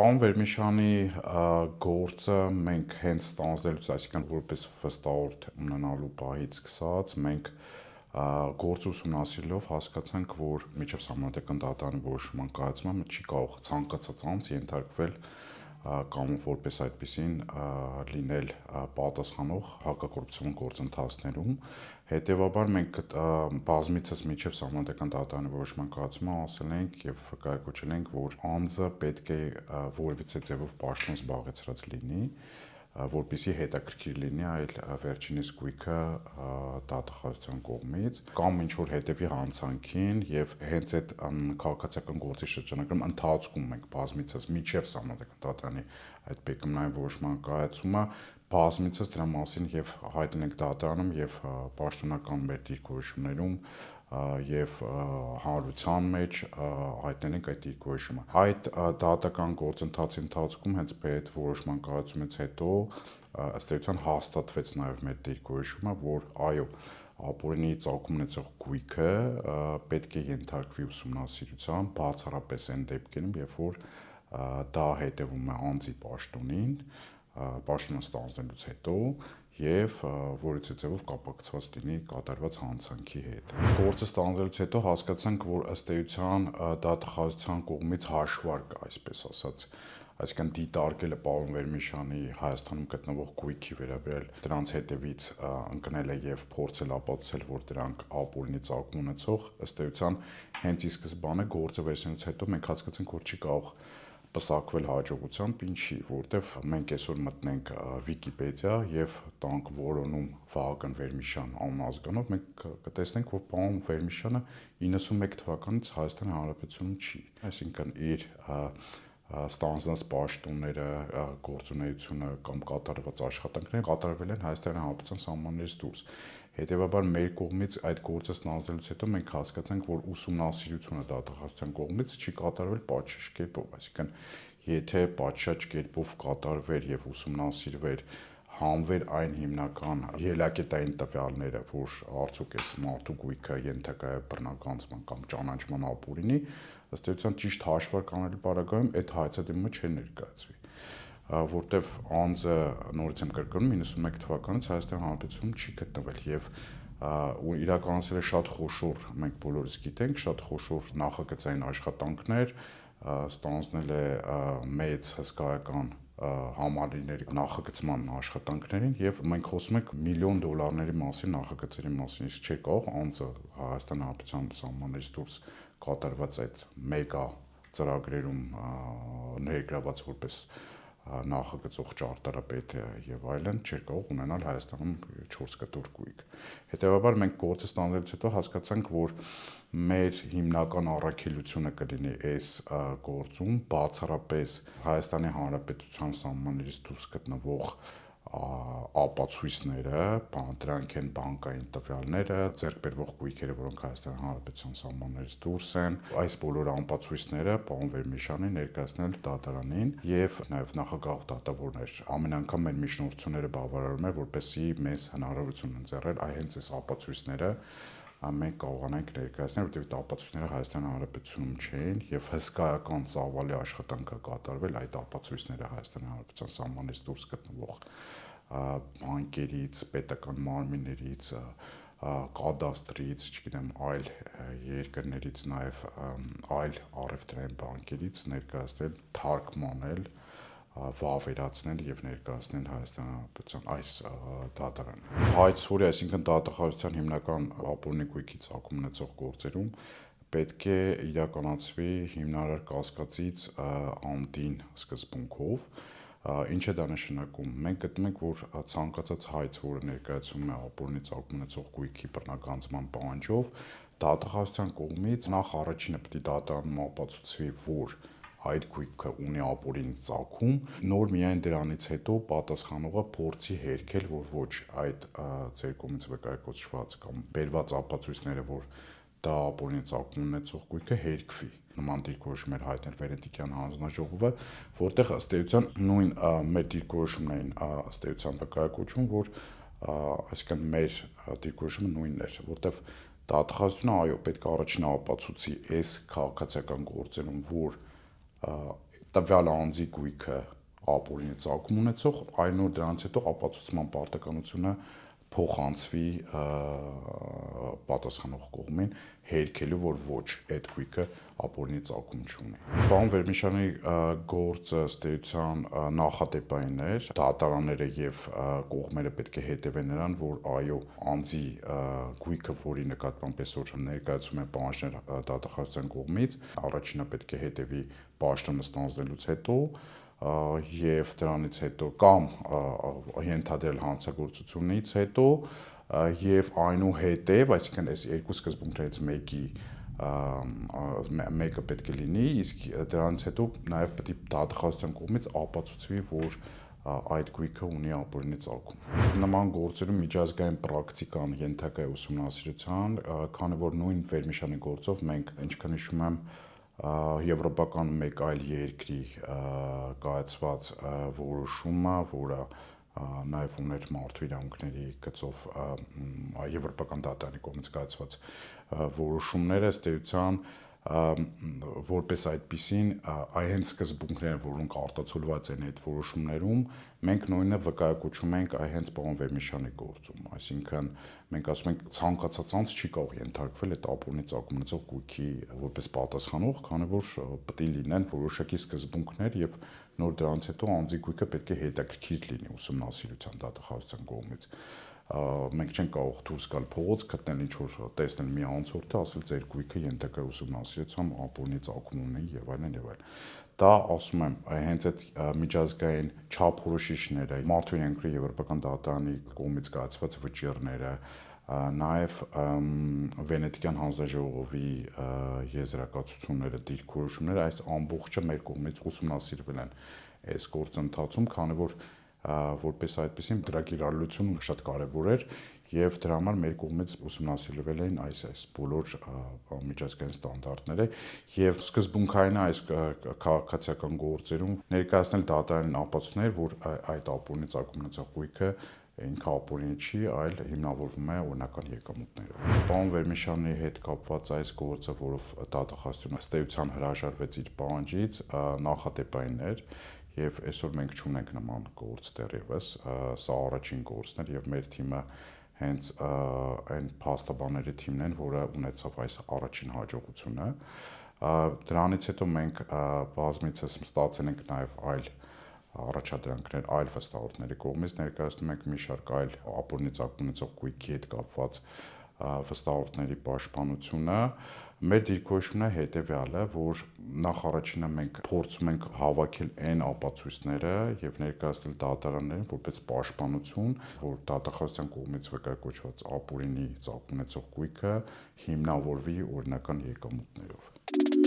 Պարոն Վերմիշյանի գործը մենք հենց ստանձնելուց, այսինքն որպես վստահորդ ունենալու պահից սկսած, մենք գործ ուսումնասիրելով հասկացանք, որ միջև Սահմանադրական դատարանի որոշման կայացումը չի կարող ցանկացած անձ ենթարկվել կամ որպես այդպիսին լինել պատասխանող հակակոռուպցիոն գործընթացներում, հետևաբար մենք բազմիցս միջև Սահմանադրական դատարանի որոշման կայացումը ասել ենք եւ կայացրել ենք, որ անձը պետք է որևիցե ձևով պաշտոն զբաղեցրած լինի, որպեսզի հետաքրքիր լինի այլ վերջինիս գույքը դատախազության կողմից կամ ինչ որ հետևի հանցանքին եւ հենց այդ քաղաքացիական գործի շրջանակում ընթացքում մենք բազմիցս միջև Սահմանադրական դատարանի այդ բեկումնային որոշման կայացումը բազմիցս դրա մասին եւ հայտնել ենք դատարանում եւ պաշտոնական մեր դիրքորոշումներում եւ հանրության մեջ հայտնել ենք այդ դիրքորոշումը։ Այդ դատական գործընթացի ընթացքում հենց այդ որոշման կայացումից հետո ըստ էության հաստատվեց նաեւ մեր դիրքորոշումը, որ այո, ապօրինի ծագում ունեցող գույքը պետք է ենթարկվի ուսումնասիրության, բացառապես այն դեպքերում, երբ որ դա հետևում է անձի պաշտոնին, պաշտոնը ստանձնելուց հետո եւ որից ձևով կապակցված լինի կատարված հանցանքի հետ։ Գործը ստանձնելուց հետո հասկացանք, որ ըստ էության դատախազության կողմից հաշվարկ, այսպես ասած, այսինքն դիտարկելը պարոն Վերմիշյանի Հայաստանում գտնվող գույքի վերաբերյալ դրանց հետևից ընկնել է եւ փորձել ապացուցել, որ դրանք ապօրինի ծագում ունեցող, ըստ էության հենց ի սկզբանե գործը վերցնելուց հետո մենք հասկացանք, որ չի կարող պսակվել հաջողությամբ, ինչի, որտեվ մենք այսօր մտնենք Վիկիպեդիա եւ տանք որոնում Վահագն Վերմիշյան անունազգանով, մենք կտեսնենք, որ պարոն Վերմիշյանը 91 թվականից Հայաստանի Հանրապետությունում չի, այսինքն իր ստանձնած պաշտոնները, գործունեությունը կամ կատարված աշխատանքները կատարվել են Հայաստանի Հանրապետության սահմաններից դուրս։ Հետևաբար մեր կողմից այդ գործը ստանձնելուց հետո մենք հասկացանք, որ ուսումնասիրությունը դատախազության կողմից չի կատարվել պատշաճ կերպով, այսինքն եթե պատշաճ կերպով կատարվեր եւ ուսումնասիրվեր հանվեր այն հիմնական ելակետային տվյալները, որ արդյոք այս մարդու գույքը ենթակա է բռնականացման կամ ճանաչման ապօրինի, ըստ էության ճիշտ հաշվարկ անելու պարագայում այդ հայցադիմումը չէր ներկայացվի, որտեվ անձը նորից եմ կրկնում 91 թվականից Հայաստանի Հանրապետությունում չի գտնվել եւ իրականացել է շատ խոշոր, մենք բոլորս գիտենք, շատ խոշոր նախագծային աշխատանքներ, ստանձնել է մեծ հսկայական համալիրների նախագծման աշխատանքներին եւ մենք խոսում ենք միլիոն դոլարների մասին նախագծերի մասին, իսկ չէ կարող անձը Հայաստանի Հանրապետության սահմաններից դուրս կատարված այդ մեգա ծրագրերում ներգրաված որպես նախագծող ճարտարապետ եւ այլն չէր կարող ունենալ Հայաստանում 4 կտոր գույք։ Հետևաբար մենք գործը ստանձնելուց հետո հասկացանք, որ մեր հիմնական առաքելությունը կլինի այս գործում բացառապես Հայաստանի Հանրապետության սահմաններից դուրս գտնվող ապացույցները, դրանք են բանկային տվյալները, ձեռք բերվող գույքերը, որոնք Հայաստանի Հանրապետության սահմաններից դուրս են, այս բոլոր ապացույցները պարոն Վերմիշյանի ներկայացնել դատարանին եւ նաեւ նախագահ դատավորներ ամեն անգամ մեր միջնորդությունները բավարարում է, որպեսզի մեզ հնարավորություն ընձեռել հենց այս ապացույցները մենք կարողանանք ներկայացնել, որտեղ այդ ապացույցները Հայաստանի Հանրապետությունում չէին եւ հսկայական ծավալի աշխատանք կատարվել այդ ապացույցները Հայաստանի Հանրապետության սահմանից դուրս գտնվող բանկերից, պետական մարմիններից, կադաստրից, չգիտեմ, այլ երկրներից նաեւ այլ առևտրային բանկերից ներկայացնել, թարգմանել, վավերացնել եւ ներկայացնել Հայաստանի Հանրապետության այս դատարանը։ Հայցվորի, այսինքն դատախազության հիմնական ապօրինի գույքի ծագում ունեցող գործերում պետք է իրականացվի հիմնարար կասկածից անդին սկզբունքով, ինչ է դա նշանակում։ Մենք գտնում ենք, որ ցանկացած հայց, որը ներկայացում է ապօրինի ծագում ունեցող գույքի բռնականացման պահանջով, դատախազության կողմից նախ առաջինը պետք է դատարանում ապացուցվի, որ այդ գույքը ունի ապօրինի ծագում, նոր միայն դրանից հետո պատասխանողը փորձի հերքել, որ ոչ այդ ձեր կողմից վկայակոչված կամ բերված ապացույցները, որ դա ապօրինի ծագում ունեցող գույքը հերքվի։ Նման դիրքորոշում էր հայտնել Վենետիկյան հանձնաժողովը, որտեղ ըստ էության նույն մեր դիրքորոշումն էին ըստ էության վկայակոչում, որ այսինքն մեր դիրքորոշումը նույնն էր, որտեղ դատախազությունը այո պետք է առաջին ապացուցի այս քաղաքացիական գործերում, որ տվյալ անձի գույքը ապօրինի ծագում ունեցող, այնուր դրանից հետո ապացուցման պարտականությունը փոխանցվի պատասխանող կողմին հերքելու, որ ոչ այդ գույքը ապօրինի ծագում չունի։ Պարոն Վերմիշյանի գործը ըստ էության նախադեպային էր, դատարանները եւ կողմերը պետք է հետևեն նրան, որ այո, անձի գույքը, որի նկատմամբ այսօր ներկայացում են պահանջներ դատախազության կողմից, առաջինը պետք է հետևի պաշտոնը ստանձնելուց հետո եւ դրանից հետո կամ ենթադրել հանցագործությունից հետո եւ այնուհետեւ, այսինքն այս երկու սկզբունքներից մեկը պետք է լինի, իսկ դրանից հետո նաեւ պետք է դատախազության կողմից ապացուցվի, որ այդ գույքը ունի ապօրինի ծագում։ Նման գործերում միջազգային պրակտիկան ենթակա է ուսումնասիրության, քանի որ նույն Վերմիշյանի գործով մենք, ինչքան հիշում եմ, եվրոպական մեկ այլ երկրի կայացված որոշումը, որը նաև ուներ մարդու իրավունքների գծով եվրոպական դատարանի կողմից կայացված որոշումները ըստ էության որպես այդպիսին հենց սկզբունքները, որոնք արտացոլված են այդ որոշումներում, մենք նույնը վկայակոչում ենք հենց պարոն Վերմիշյանի գործում, այսինքն մենք ասում ենք ցանկացած անձ չի կարող ենթարկվել այդ ապօրինի ծագում ունեցող գույքի որպես պատասխանող, քանի որ պետք է լինեն որոշակի սկզբունքներ եւ նոր դրանից հետո անձի գույքը պետք է հետաքրքիր լինի ուսումնասիրության դատախազության կողմից։ Մենք չենք կարող դուրս գալ փողոց, գտնել ինչ-որ տեսնել մի անցորդը, ասել ձեր գույքը ենթակա ուսումնասիրության ապօրինի ծագում ունի եւ այլն եւ այլն։ Դա ասում եմ, հենց այդ միջազգային չափորոշիչները, մարդու իրավունքների եվրոպական դատարանի կողմից կայացված վճիռները, նաև Վենետիկյան հանձնաժողովի եզրակացությունները, դիրքորոշումները, այս ամբողջը մեր կողմից ուսումնասիրվել են այս գործընթացում, քանի որ որպես այդպեսին դրա կիրառելությունը շատ կարևոր էր եւ դրա համար մեր կողմից ուսումնասիրվել էին այս բոլոր միջազգային ստանդարտները եւ սկզբունքային այս քաղաքացիական գործերում ներկայացնել դատարանին ապացույցներ, որ այդ ապօրինի ծագում ունեցող գույքը ինքը ապօրինի չի, այլ հիմնավորվում է օրինական եկամուտներով։ Պարոն Վերմիշյանի հետ կապված այս գործը, որով դատախազությունը ըստ էության հրաժարվեց իր պահանջից, նախադեպային էր եւ այսօր մենք չունենք նման գործ դեռևս, սա առաջին գործն էր եւ մեր թիմը հենց այն փաստաբանների թիմն են, որը ունեցավ այս առաջին հաջողությունը։ Դրանից հետո մենք բազմիցս ստացել ենք նաեւ այլ առաջադրանքներ այլ վստահորդների կողմից, ներկայացնում ենք մի շարք այլ ապօրինի ծագում ունեցող գույքի հետ կապված վստահորդների պաշտպանությունը։ Մեր դիրքորոշումն է հետևյալը, որ նախ առաջինը մենք փորձում ենք հավաքել այն ապացույցները եւ ներկայացնել դատարաններին որպես պաշտպանություն, որ դատախազության կողմից վկայակոչված ապօրինի ծագում ունեցող գույքը հիմնավորվի օրինական եկամուտներով։